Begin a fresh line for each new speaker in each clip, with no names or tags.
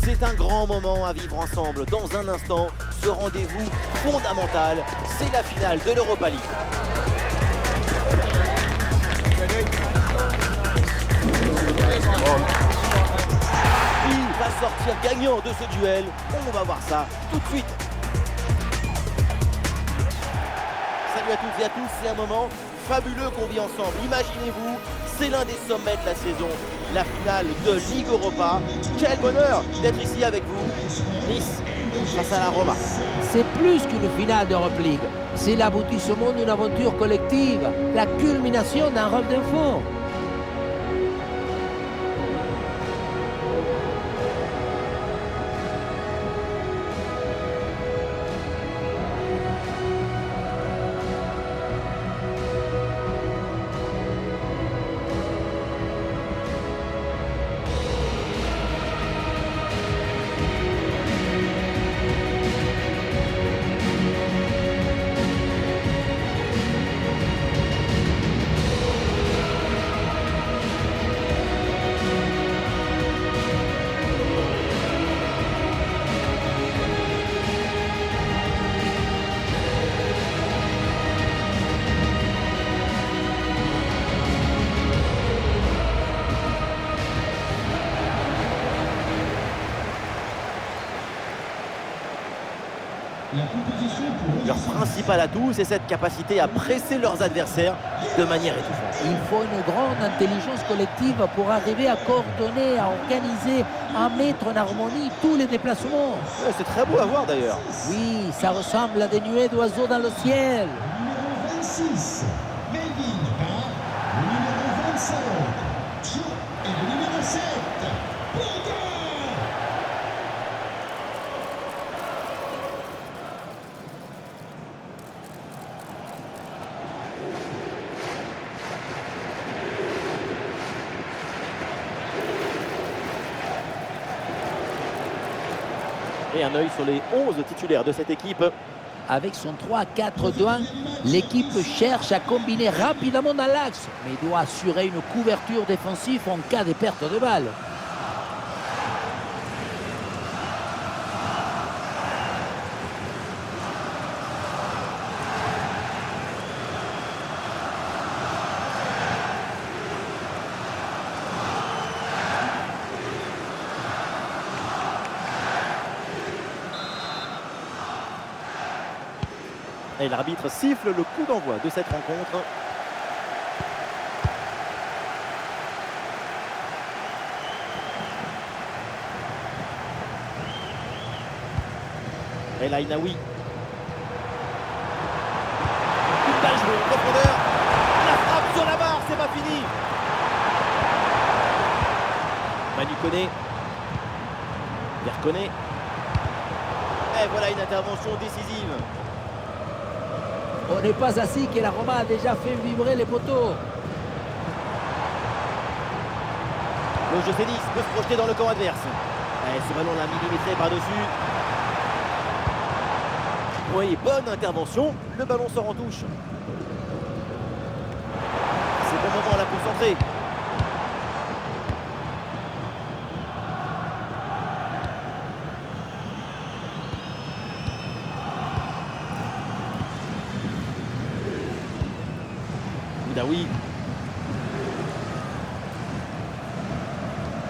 C'est un grand moment à vivre ensemble. Dans un instant, ce rendez-vous fondamental, c'est la finale de l'Europa League. Qui va sortir gagnant de ce duel? On va voir ça tout de suite. Salut à toutes et à tous, c'est un moment fabuleux qu'on vit ensemble. Imaginez-vous, c'est l'un des sommets de la saison, la finale de Ligue Europa. Quel bonheur d'être ici avec vous. Nice face à la Roma.
C'est plus qu'une finale d'Europe League. C'est l'aboutissement d'une aventure collective, la culmination d'un rêve d'enfant.
Leur principal atout, c'est cette capacité à presser leurs adversaires de manière étouffante.
Il faut une grande intelligence collective pour arriver à coordonner, à organiser, à mettre en harmonie tous les déplacements.
Ouais, c'est très beau à voir d'ailleurs.
Oui, ça ressemble à des nuées d'oiseaux dans le ciel.
Numéro 26, Melvin par le numéro 25, Joe et le numéro 7, Boga.
Et un œil sur les 11 titulaires de cette équipe.
Avec son 3-4-2, l'équipe cherche à combiner rapidement dans l'axe, mais doit assurer une couverture défensive en cas de perte de balle.
Et l'arbitre siffle le coup d'envoi de cette rencontre. El Ainaoui. Une balle jouée en profondeur. La frappe sur la barre, c'est pas fini. Manu Koné. Verconé. Et voilà une intervention décisive.
On n'est pas assis que la Roma a déjà fait vibrer les poteaux.
Le jeu Nice peut se projeter dans le camp adverse. Et ce ballon l'a millimétré par-dessus. Oui, bonne intervention. Le ballon sort en touche. C'est bon moment à la concentrer. Oui.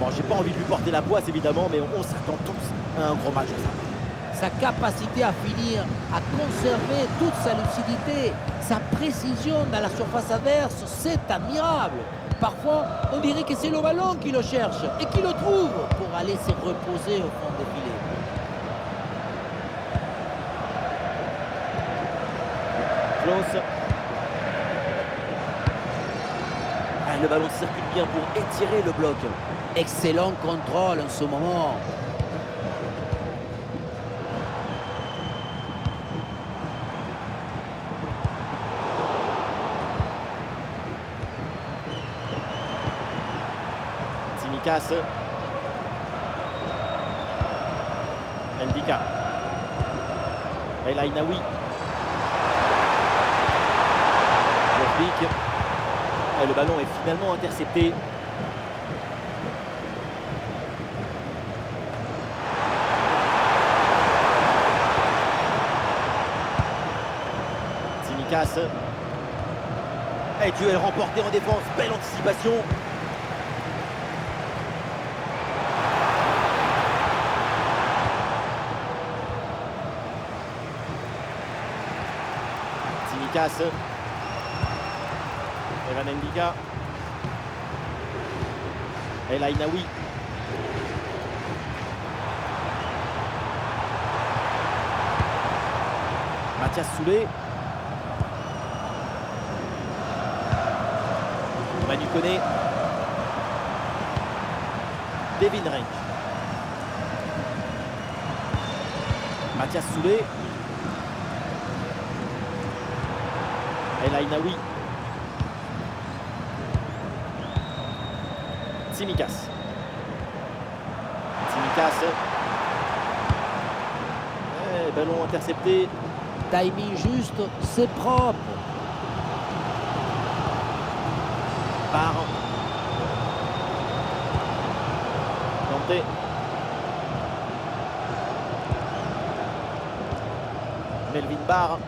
Bon, j'ai pas envie de lui porter la poisse évidemment, mais on s'attend tous à un gros match.
Sa capacité à finir, à conserver toute sa lucidité, sa précision dans la surface adverse, c'est admirable. Parfois, on dirait que c'est le ballon qui le cherche et qui le trouve pour aller se reposer au fond des filets.
Close. Le ballon circule bien pour étirer le bloc.
Excellent contrôle en ce moment.
Tsimikas. Ndika. El Ainaoui. Et le ballon est finalement intercepté. Tsimikas. Et duel remporté en défense, belle anticipation. Tsimikas. Evan Ndika. El Ainaoui. Mathias Soulé. Manu Koné. Devin Range. Mathias Soulé. El Ainaoui. Tsimikas. Ballon intercepté.
Timing juste, c'est propre.
Barr. Dante. Melvin Barr.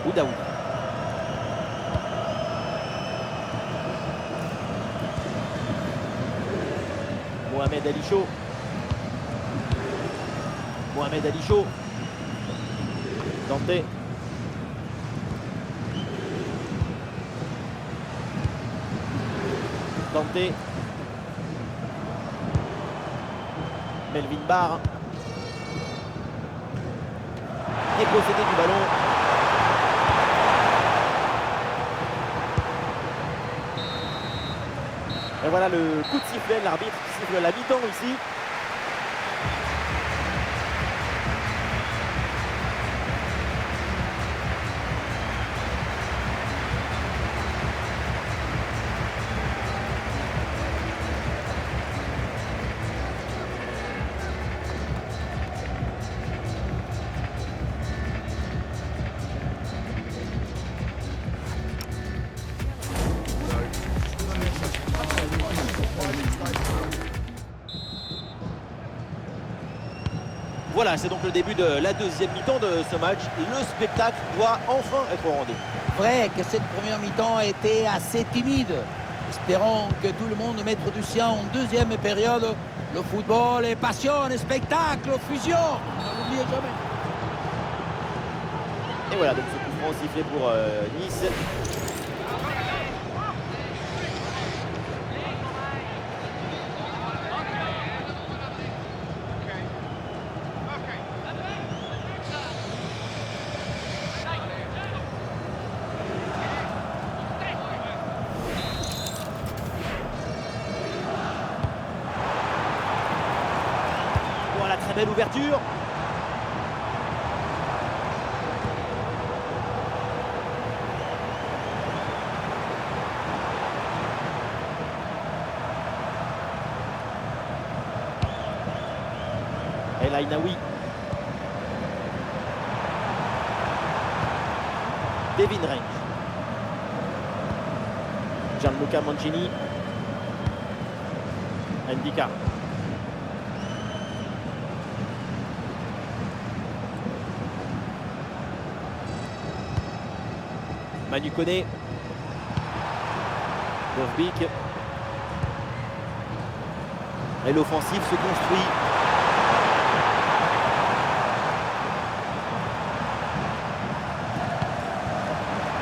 Oudaoui. Mohamed Ali Chaud. Mohamed Ali Chaud. Dante. Dante. Melvin Barr. Dépossédé du ballon. Et voilà le coup de sifflet, l'arbitre qui siffle la mi-temps ici. Voilà, c'est donc le début de la deuxième mi-temps de ce match. Le spectacle doit enfin être au rendez-vous.
Vrai que cette première mi-temps a été assez timide. Espérons que tout le monde mette du sien en deuxième période. Le football est passion, spectacle, fusion. N'oubliez jamais.
Et voilà, donc ce coup franc sifflé pour Nice. Voilà, très belle ouverture. El Ainaoui. Devin Range. Gianluca Mancini. Ndika. Manu Koné. Dovbyk. Et l'offensive se construit.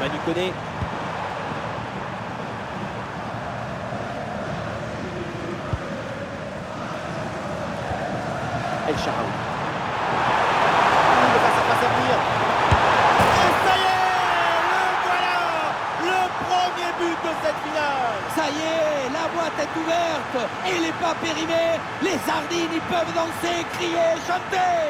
Manu Koné. El Shaarawy. Le face-à-face à venir. Et ça y est, le voilà, le premier but de cette finale.
Ça y est, la boîte est ouverte et les pas périmés. Les sardines, ils peuvent danser, crier, chanter.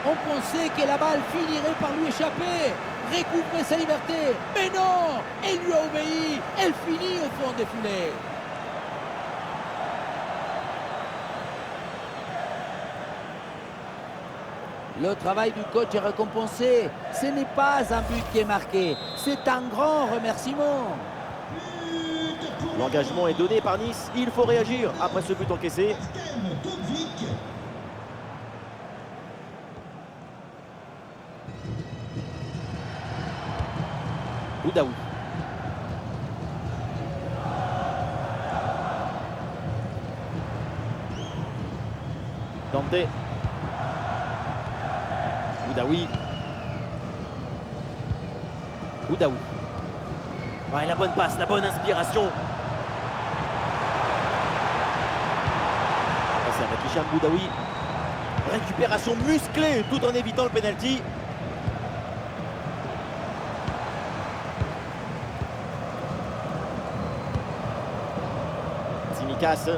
On pensait que la balle finirait par lui échapper, récupérer sa liberté. Mais non, elle lui a obéi. Elle finit au fond des filets. Le travail du coach est récompensé. Ce n'est pas un but qui est marqué, c'est un grand remerciement.
But pour
L'engagement est donné par Nice. Il faut réagir après ce but encaissé.
Artem Dovbyk.
Boudaoui. Dante. Boudaoui. Boudaoui. Ouais, la bonne passe, la bonne inspiration. C'est avec Hicham Boudaoui. Récupération musclée tout en évitant le penalty. Tsimikas.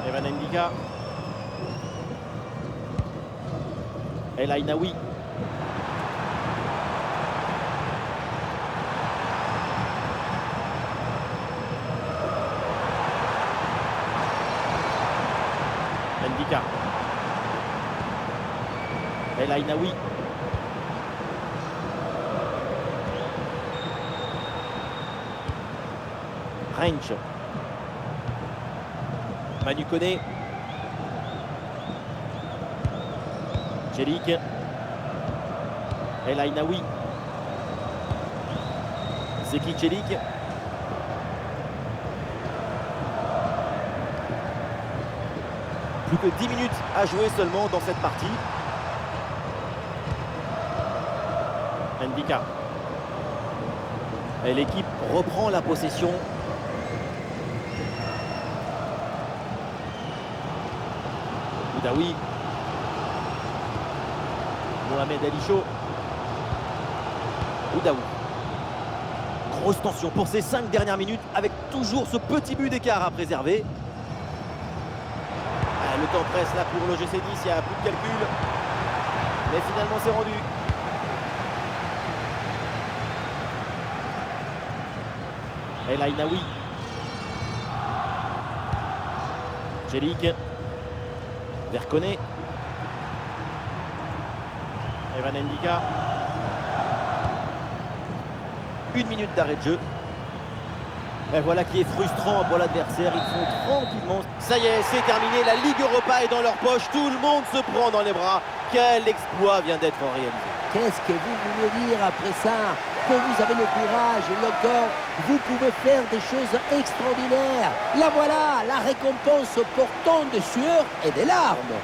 Evan Ndika. El Ainaoui. Ndika. El Ainaoui. Range. Manu Koné. Celik. El Ainaoui. Zeki Celik. Plus que 10 minutes à jouer seulement dans cette partie. Ndika. Et l'équipe reprend la possession. Boudaoui. Mohamed Ali Chaud. Boudaoui. Grosse tension pour ces 5 dernières minutes avec toujours ce petit but d'écart à préserver. Ah, le temps presse là pour l'OGC Nice, il n'y a plus de calcul. Mais finalement c'est rendu. El Ainaoui. Celik. Verconet. Evan Ndika. 1 minute d'arrêt de jeu. Et voilà qui est frustrant pour l'adversaire. Ils font tranquillement. Ça y est, c'est terminé. La Ligue Europa est dans leur poche. Tout le monde se prend dans les bras. Quel exploit vient d'être réalisé.
Qu'est-ce que vous voulez dire après ça? Que vous avez le courage, le corps, vous pouvez faire des choses extraordinaires. Là voilà, la récompense pour tant de sueur et des larmes.